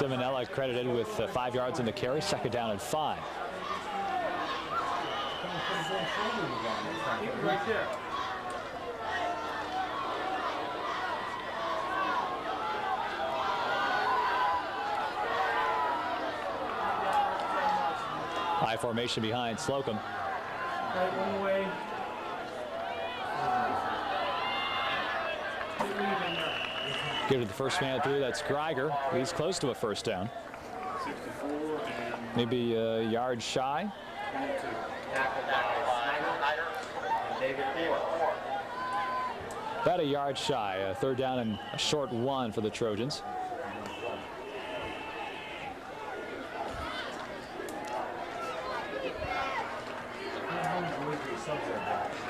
Simonella credited with 5 yards in the carry, second down and 5. Right there. High formation behind Slocum. Right, one way. Give it to the first man through. That's Greiger. He's close to a first down. 64 and Maybe a yard shy. 22. Tackled by Snyder and David Dubois. About a yard shy. A third down and a short one for the Trojans.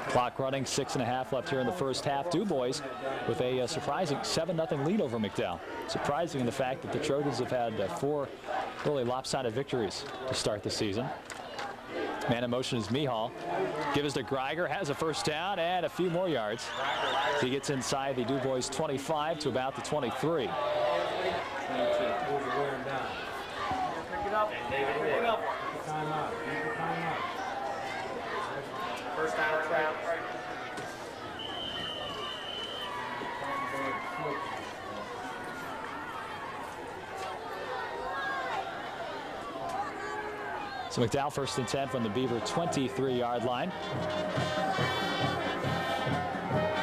Clock running, 6.5 left here in the first half. Dubois with a surprising 7-0 lead over McDowell. Surprising in the fact that the Trojans have had 4 really lopsided victories to start the season. Man in motion is Mihal. Gives to Greiger, has a first down and a few more yards. He gets inside the Dubois 25 to about the 23. Pick it up. Pick it up. First down, trap. So McDowell first and 10 from the Beaver 23-yard line.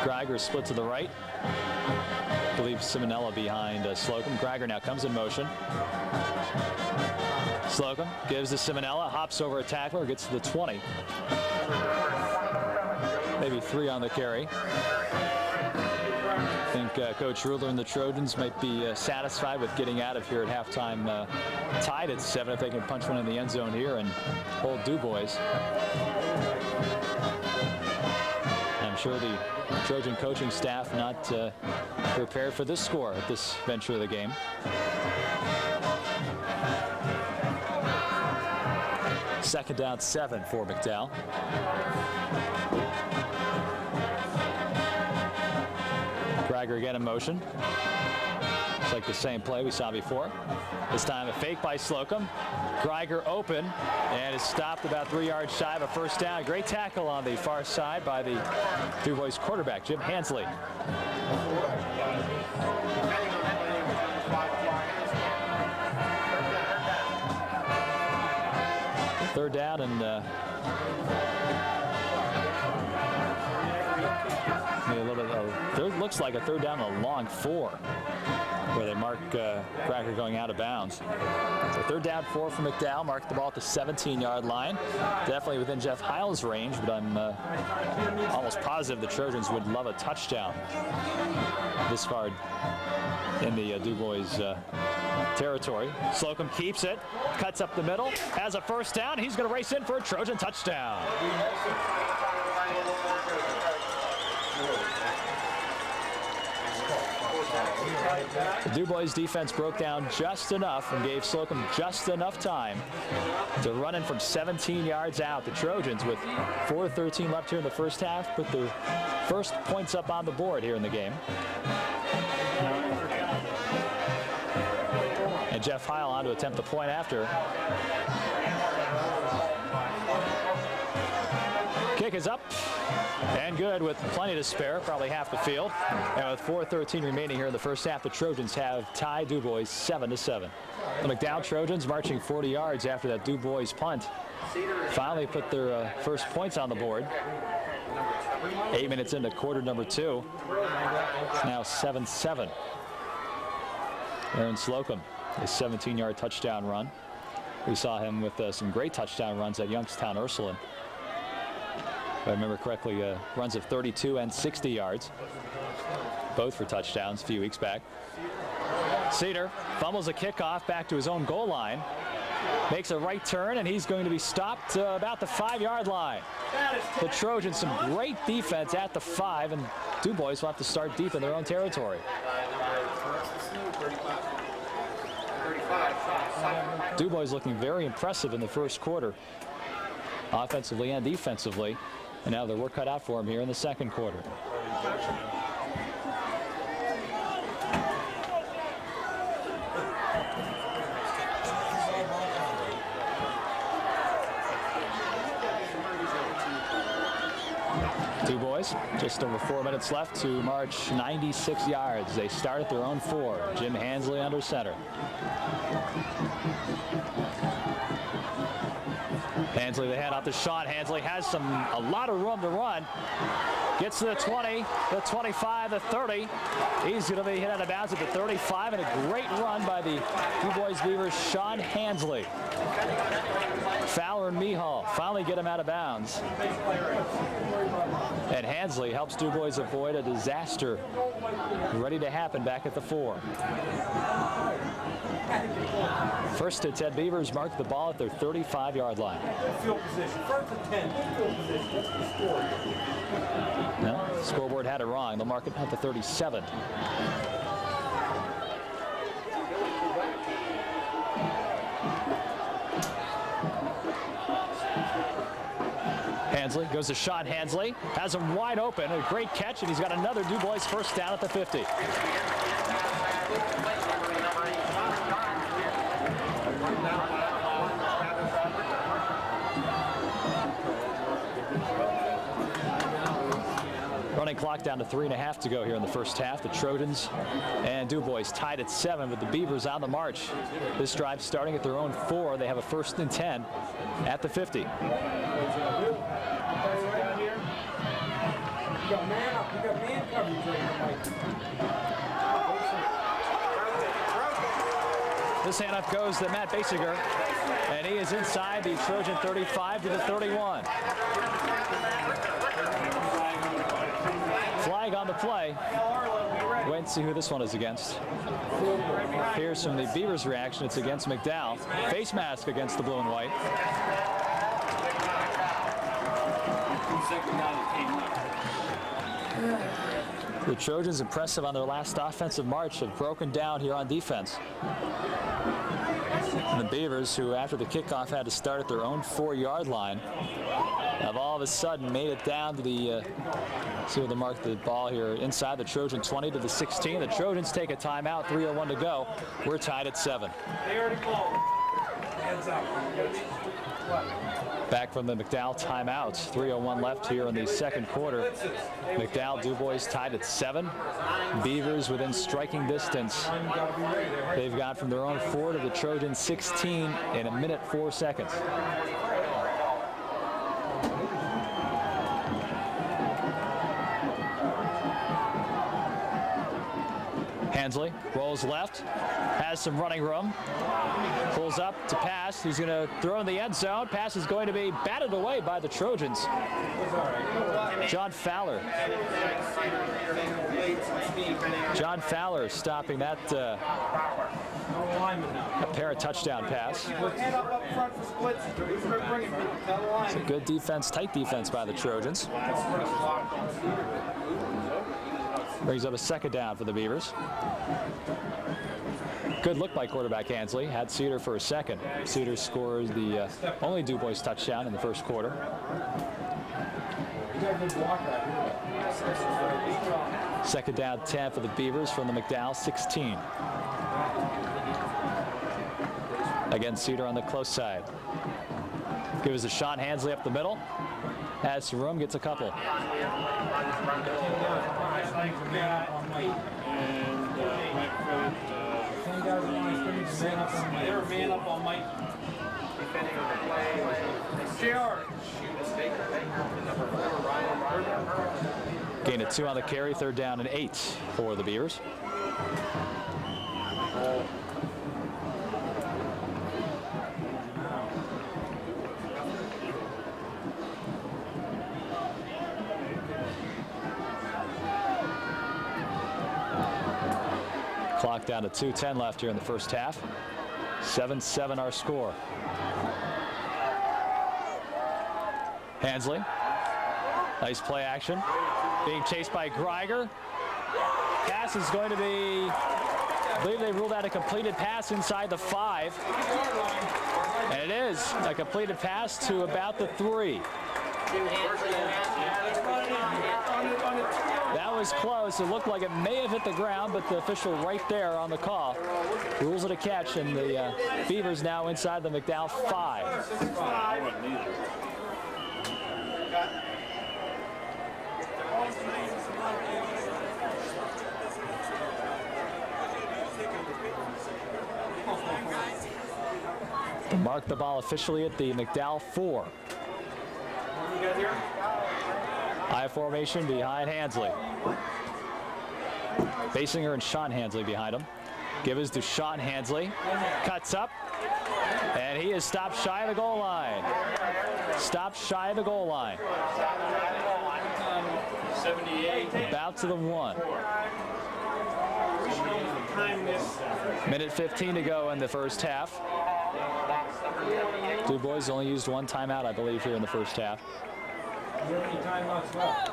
Greiger split to the right. I believe Simonella behind Slocum. Greiger now comes in motion. Slocum gives to Simonella, hops over a tackler, gets to the 20. Maybe 3 on the carry. I think Coach Ruler and the Trojans might be satisfied with getting out of here at halftime tied at 7 if they can punch one in the end zone here and hold Dubois. I'm sure the Trojan coaching staff not prepared for this score at this venture of the game. Second down 7 for McDowell. Greiger again in motion. It's like the same play we saw before. This time a fake by Slocum. Greiger open and is stopped about 3 yards shy of a first down. Great tackle on the far side by the Dubois quarterback, Jim Hansley. Third down and looks like a third down and a long 4 where they mark Greiger going out of bounds. So third down 4 for McDowell. Mark the ball at the 17-yard line. Definitely within Jeff Heil's range, but I'm almost positive the Trojans would love a touchdown this far in the Dubois territory. Slocum keeps it, cuts up the middle, has a first down. He's going to race in for a Trojan touchdown. The Dubois defense broke down just enough and gave Slocum just enough time to run in from 17 yards out. The Trojans, with 4:13 left here in the first half, put their first points up on the board here in the game. And Jeff Heil on to attempt the point after. Kick is up and good with plenty to spare, probably half the field. And with 4:13 remaining here in the first half, the Trojans have tied Dubois 7-7. The McDowell Trojans marching 40 yards after that Dubois punt finally put their first points on the board. 8 minutes into quarter number 2. It's now 7-7. Aaron Slocum, a 17-yard touchdown run. We saw him with some great touchdown runs at Youngstown Ursuline. If I remember correctly, runs of 32 and 60 yards, both for touchdowns a few weeks back. Cedar fumbles a kickoff back to his own goal line, makes a right turn, and he's going to be stopped about the 5-yard line. The Trojans, some great defense at the 5, and Dubois will have to start deep in their own territory. Dubois looking very impressive in the first quarter, offensively and defensively, and now their work cut out for him here in the second quarter. Just over 4 minutes left to march 96 yards. They start at their own 4. Jim Hansley under center. Hansley, the hand off the shot. Hansley has a lot of room to run. Gets to the 20, the 25, the 30. He's going to be hit out of bounds at the 35, and a great run by the Dubois Beavers' Sean Hansley. Fowler and Mihal finally get him out of bounds. And Hansley helps Dubois avoid a disaster ready to happen back at the 4. First to 10 Beavers mark the ball at their 35-yard line. Field position. First and 10. Field position. What's the score? No, scoreboard had it wrong. They'll mark it at the 37. Hansley goes to shot. Hansley has him wide open. A great catch, and he's got another Dubois first down at the 50. Running clock down to 3.5 to go here in the first half. The Trojans and Dubois tied at 7, with the Beavers on the march. This drive starting at their own 4. They have a 1st and 10 at the 50. You got man up. You got man coverage right here, Mike. This handoff goes to Matt Basinger, and he is inside the Trojan 35 to the 31. Flag on the play. Wait and see who this one is against. Here's from the Beavers' reaction. It's against McDowell. Face mask against the blue and white. The Trojans, impressive on their last offensive march, have broken down here on defense. And the Beavers, who after the kickoff had to start at their own 4-yard line, have all of a sudden made it down to the, see where they mark the ball here, inside the Trojan 20 to the 16. The Trojans take a timeout, 3:01 to go. We're tied at 7. Back from the McDowell timeout, 3:01 left here in the second quarter. McDowell, Dubois tied at 7. Beavers within striking distance. They've got from their own 4 to the Trojan 16 in 1 minute 4 seconds. Hansley rolls left, has some running room, pulls up to pass. He's going to throw in the end zone. Pass is going to be batted away by the Trojans. John Fowler. John Fowler stopping that a pair of touchdown pass. It's a good defense, tight defense by the Trojans. Brings up a second down for the Beavers. Good look by quarterback Hansley. Had Cedar for a second. Cedar scores the only Dubois touchdown in the first quarter. Second down 10 for the Beavers from the McDowell 16. Again, Cedar on the close side. Gives a shot. Hansley up the middle. Has some room, gets a couple. Man up on Mike. Gain of 2 on the carry, 3rd down and 8 for the Beavers. Clock down to 2:10 left here in the first half. 7-7 our score. Hansley. Nice play action. Being chased by Greiger. Pass is going to be, I believe they ruled out a completed pass inside the 5. And it is a completed pass to about the 3. That was close. It looked like it may have hit the ground, but the official right there on the call rules it a catch, and the Beavers now inside the McDowell 5. Mark the ball officially at the McDowell 4. I formation behind Hansley. Basinger and Sean Hansley behind him. Give is to Sean Hansley. Cuts up. And he is stopped shy of the goal line. Stopped shy of the goal line. 78. About to the 1. Minute 15 to go in the first half. Dubois only used one timeout, I believe, here in the first half. How many timeouts left?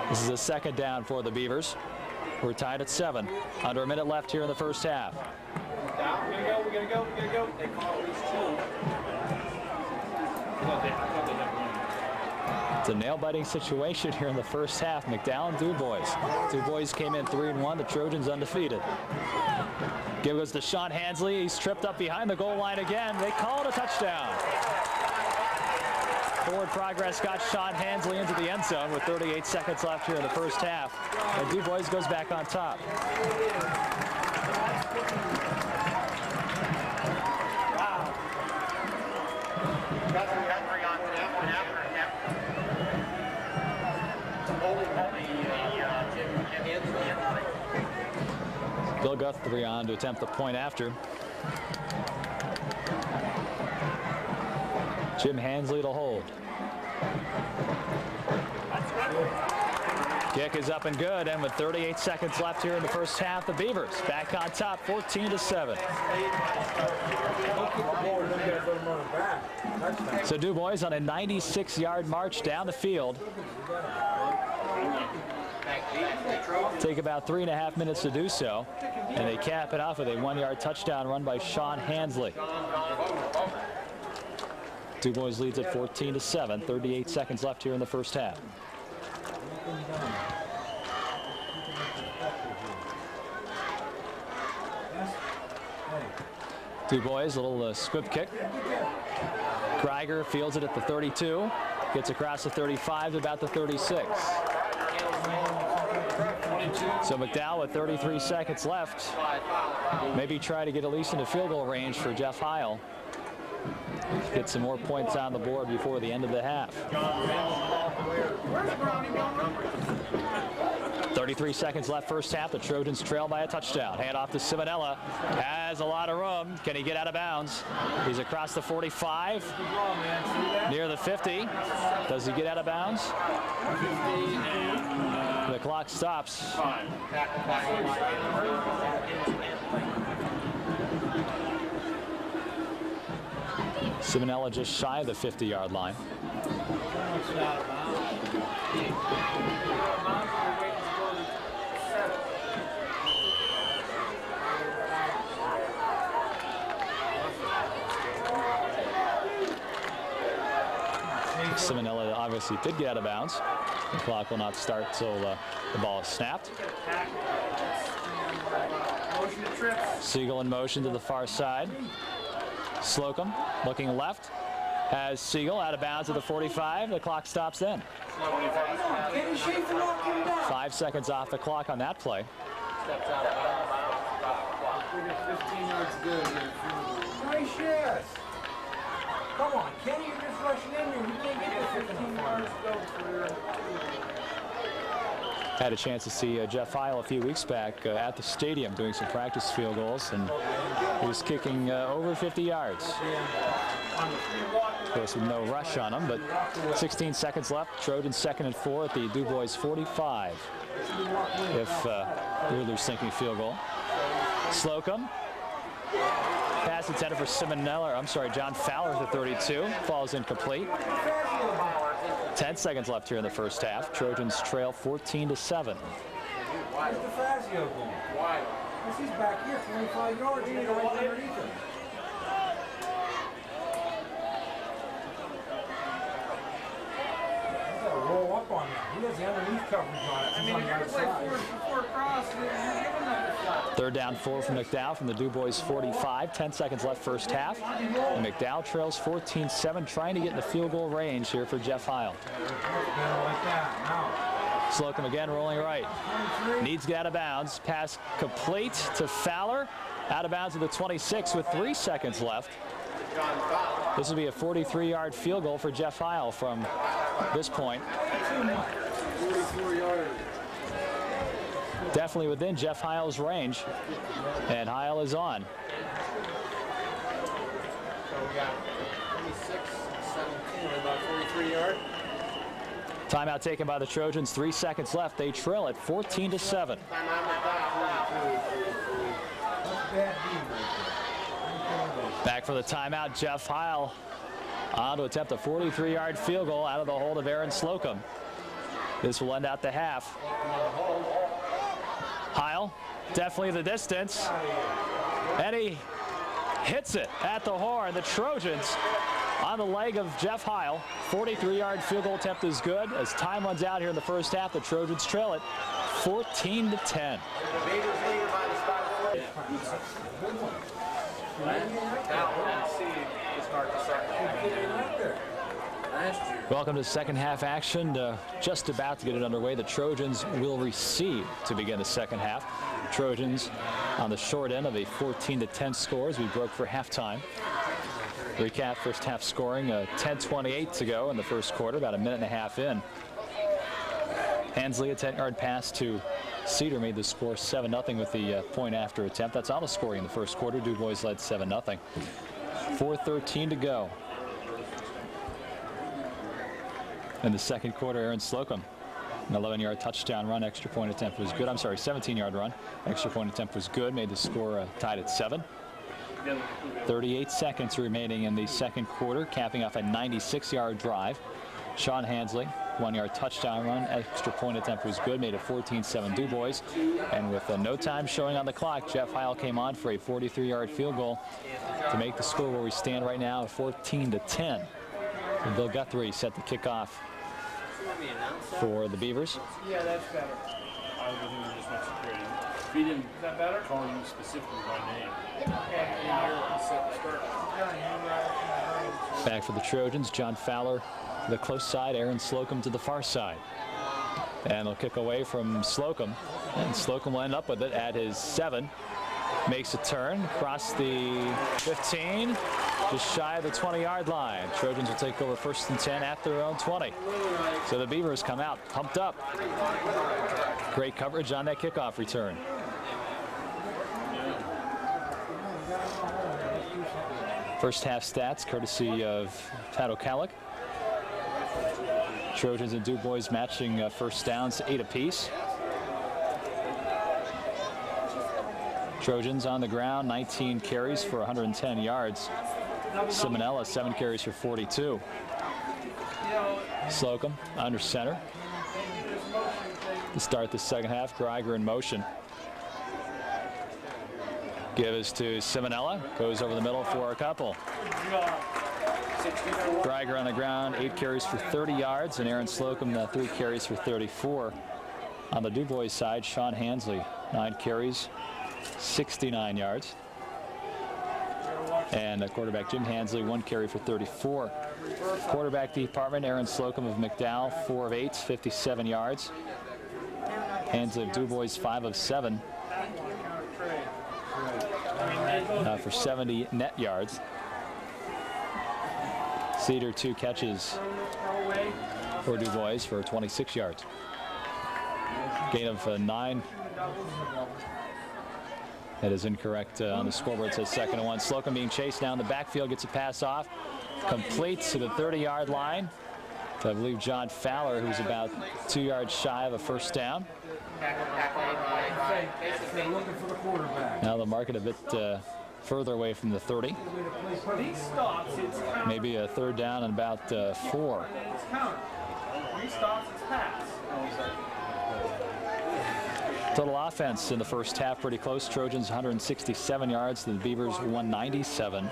This is a second down for the Beavers. We're tied at 7. Under a minute left here in the first half. We're gonna go. They call at least 2. It's a nail-biting situation here in the first half. McDowell and Dubois. Dubois came in 3-1. The Trojans undefeated. Give goes to Sean Hansley. He's tripped up behind the goal line again. They call it a touchdown. Forward progress got Sean Hansley into the end zone with 38 seconds left here in the first half. And Dubois goes back on top. Bill Guthrie on to attempt the point after. Jim Hansley to hold. Kick is up and good, and with 38 seconds left here in the first half, the Beavers back on top, 14-7. So Dubois on a 96-yard march down the field. Take about 3.5 minutes to do so, and they cap it off with a 1-yard touchdown run by Sean Hansley. Dubois leads at 14-7, 38 seconds left here in the first half. Dubois, little squib kick. Greiger fields it at the 32, gets across the 35 to about the 36. So McDowell with 33 seconds left. Maybe try to get at least into field goal range for Jeff Heil. Get some more points on the board before the end of the half. 33 seconds left first half. The Trojans trail by a touchdown. Hand off to Simonella. Has a lot of room. Can he get out of bounds? He's across the 45. Near the 50. Does he get out of bounds? The clock stops. Simonella just shy of the 50-yard line. Simonella obviously did get out of bounds. The clock will not start till the ball is snapped. Siegel in motion to the far side. Slocum looking left. Has Siegel out of bounds at the 45. The clock stops then. 5 seconds off the clock on that play. 15 yards good. Nice yes. Come on, Kenny, you're just rushing in here. You can't get the 15 yards go for Had a chance to see Jeff Heil a few weeks back at the stadium doing some practice field goals, and he was kicking over 50 yards. Of course, with no rush on him, but 16 seconds left. Trojans 2nd and 4 at the Dubois 45. If the Oilers sinking field goal. Slocum. Pass intended for Simonella. I'm sorry, John Fowler at the 32. Falls incomplete. 10 seconds left here in the first half. Trojans trail 14-7. Where's the Fazio going? Why? Because he's back here 25 yards. You know, right underneath him. He's got to roll up on that. He has the underneath coverage on it. I mean, if you're going to play four across, you're giving them the shot. Third down 4 from McDowell from the Dubois 45. 10 seconds left first half. And McDowell trails 14-7, trying to get in the field goal range here for Jeff Heil. Slocum again rolling right. Needs to get out of bounds. Pass complete to Fowler. Out of bounds at the 26 with 3 seconds left. This will be a 43-yard field goal for Jeff Heil from this point. Definitely within Jeff Heil's range. And Heil is on. So we got 26-17, about 43-yard. Timeout taken by the Trojans. 3 seconds left. They trail at 14-7. Back for the timeout, Jeff Heil on to attempt a 43-yard field goal out of the hold of Aaron Slocum. This will end out the half. Heil, definitely the distance. And he hits it at the horn. The Trojans on the leg of Jeff Heil. 43-yard field goal attempt is good. As time runs out here in the first half, the Trojans trail it 14-10. Welcome to second half action. Just about to get it underway. The Trojans will receive to begin the second half. Trojans on the short end of a 14-10 score as we broke for halftime. Recap first half scoring, 10:28 to go in the first quarter, about a minute and a half in. Hensley, a 10-yard pass to Cedar, made the score 7-0 with the point after attempt. That's all the scoring in the first quarter. Dubois led 7-0. 4:13 to go. In the second quarter, Aaron Slocum, an 11-yard touchdown run, extra point attempt was good. I'm sorry, 17-yard run, extra point attempt was good, made the score tied at 7. 38 seconds remaining in the second quarter, capping off a 96-yard drive. Sean Hensley, 1-yard touchdown run, extra point attempt was good, made it 14-7 Dubois. And with no time showing on the clock, Jeff Heil came on for a 43-yard field goal to make the score where we stand right now at 14-10. And Bill Guthrie set the kickoff for the Beavers. Yeah, that's better. I was thinking just much security. We didn't call you specifically by name. Back for the Trojans, John Fowler to the close side, Aaron Slocum to the far side. And they'll kick away from Slocum. And Slocum will end up with it at his 7. Makes a turn across the 15, just shy of the 20-yard line. Trojans will take over 1st and 10 at their own 20. So the Beavers come out pumped up. Great coverage on that kickoff return. First half stats courtesy of Pat O'Callagh. Trojans and Dubois matching first downs 8 apiece. Trojans on the ground, 19 carries for 110 yards. Simonella, 7 carries for 42. Slocum under center to start the second half. Greiger in motion. Gives to Simonella, goes over the middle for a couple. Greiger on the ground, 8 carries for 30 yards, and Aaron Slocum 3 carries for 34. On the Dubois side, Sean Hensley, 9 carries, 69 yards. And quarterback Jim Hensley, 1 carry for 34. Quarterback department, Aaron Slocum of McDowell, 4 of 8, 57 yards. Hensley of Dubois, 5 of 7 for 70 net yards. Cedar, 2 catches for Dubois for 26 yards. Gain of 9. That is incorrect on the scoreboard. It says 2nd and 1. Slocum being chased down the backfield, gets a pass off, completes to the 30-yard line to, I believe, John Fowler, who's about 2 yards shy of a first down. Now they'll mark it a bit further away from the 30. Maybe a 3rd down and about 4. Total offense in the first half pretty close. Trojans 167 yards to the Beavers 197.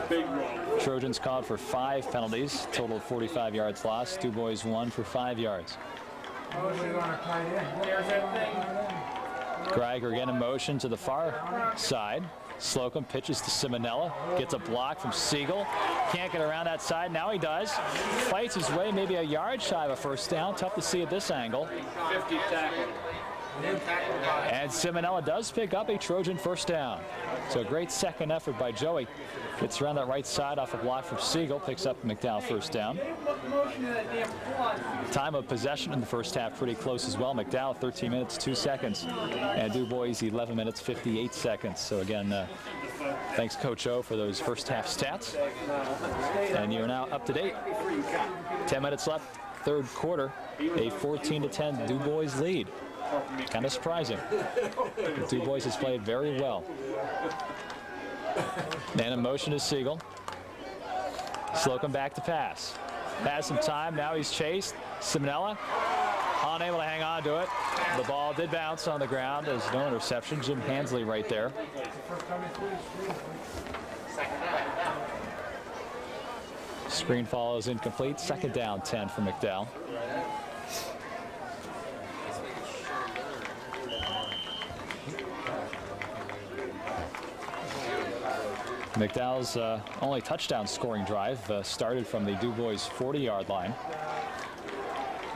Big roll. Trojans called for 5 penalties, total 45 yards lost. Dubois 1 for 5 yards. Greiger again in motion to the far side. Slocum pitches to Simonella, gets a block from Siegel. Can't get around that side. Now he does. Fights his way maybe a yard shy of a first down. Tough to see at this angle. 50 tackle. And Simonella does pick up a Trojan first down. So a great second effort by Joey. Gets around that right side off a block from Siegel. Picks up McDowell first down. Time of possession in the first half pretty close as well. McDowell 13 minutes 2 seconds. And Dubois 11 minutes 58 seconds. So again, thanks Coach O for those first half stats. And you're now up to date. 10 minutes left, third quarter. A 14-10 Dubois lead. Kind of surprising. Dubois has played very well. And in motion is Siegel. Slocum back to pass. Has some time. Now he's chased. Simonella unable to hang on to it. The ball did bounce on the ground. There's no interception. Jim Hansley right there. Screen follows incomplete. Second down 10 for McDowell. McDowell's only touchdown scoring drive started from the Dubois 40-yard line.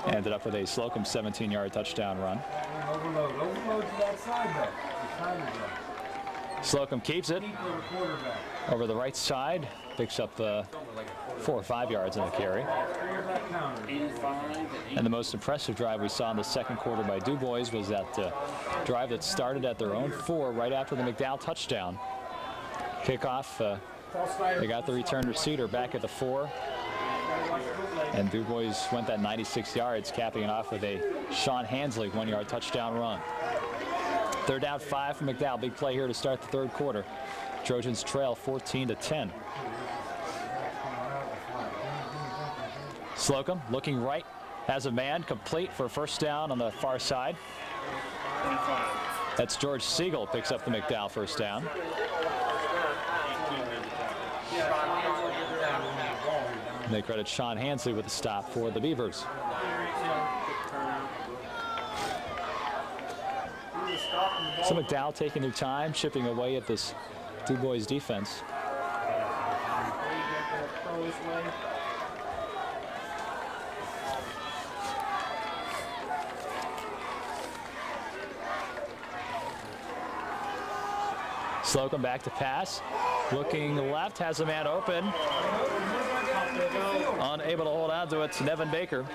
Ended up with a Slocum 17-yard touchdown run. Overload to that side, though. Slocum keeps it over the right side. Picks up 4 or 5 yards in the carry. And the most impressive drive we saw in the second quarter by Dubois was that drive that started at their own 4 right after the McDowell touchdown. Kickoff, they got the return receiver back at the 4. And Dubois went that 96 yards, capping it off with a Sean Hansley 1-yard touchdown run. Third down 5 for McDowell. Big play here to start the third quarter. Trojans trail 14-10. Slocum looking right, has a man complete for first down on the far side. That's George Siegel picks up the McDowell first down. They credit Sean Hansley with the stop for the Beavers. So McDowell taking their time, chipping away at this Dubois defense. Slocum back to pass. Looking left, has a man open. Unable to hold on to it, it's Nevin Baker.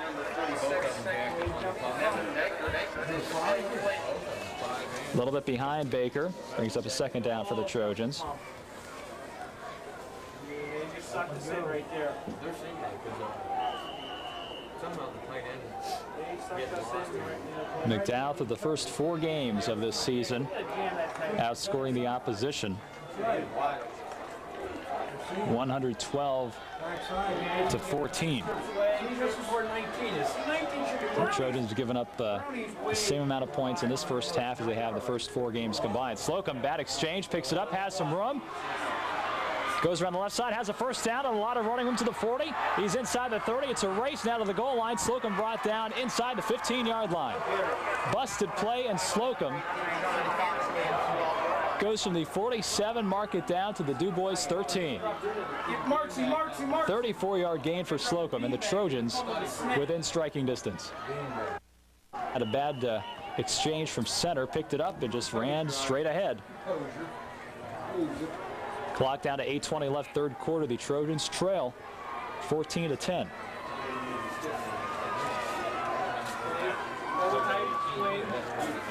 A little bit behind Baker. Brings up a second down for the Trojans. McDowell through the first 4 games of this season, outscoring the opposition 112-14. The Trojans have given up the same amount of points in this first half as they have the first 4 games combined. Slocum, bad exchange, picks it up, has some room. Goes around the left side, has a first down and a lot of running room to the 40. He's inside the 30. It's a race now to the goal line. Slocum brought down inside the 15-yard line. Busted play, and Slocum goes from the 47, mark it down to the Dubois 13. 34-yard gain for Slocum, and the Trojans within striking distance. Had a bad exchange from center, picked it up and just ran straight ahead. Clock down to 8:20 left, third quarter. The Trojans trail 14-10.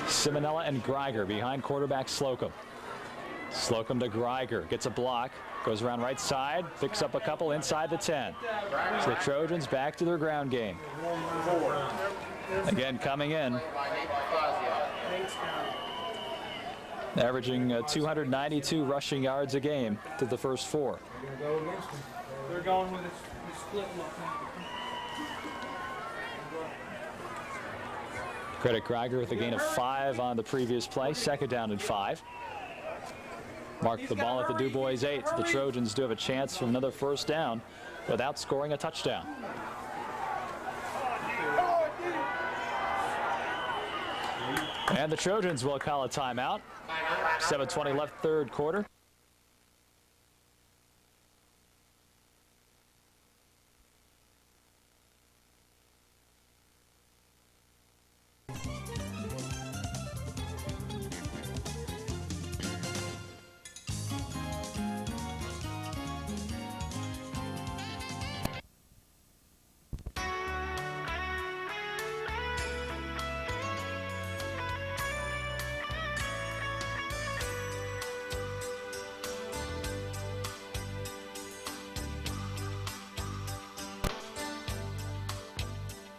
Simonella and Greiger behind quarterback Slocum. Slocum to Greiger, gets a block, goes around right side, picks up a couple inside the 10. So the Trojans back to their ground game. Again, coming in, averaging 292 rushing yards a game to the first 4. They're going with a split look. Credit Greiger with a gain of 5 on the previous play. Second down and 5. Mark the ball at the Dubois 8. The Trojans do have a chance for another first down without scoring a touchdown. And the Trojans will call a timeout. 7:20 left, third quarter.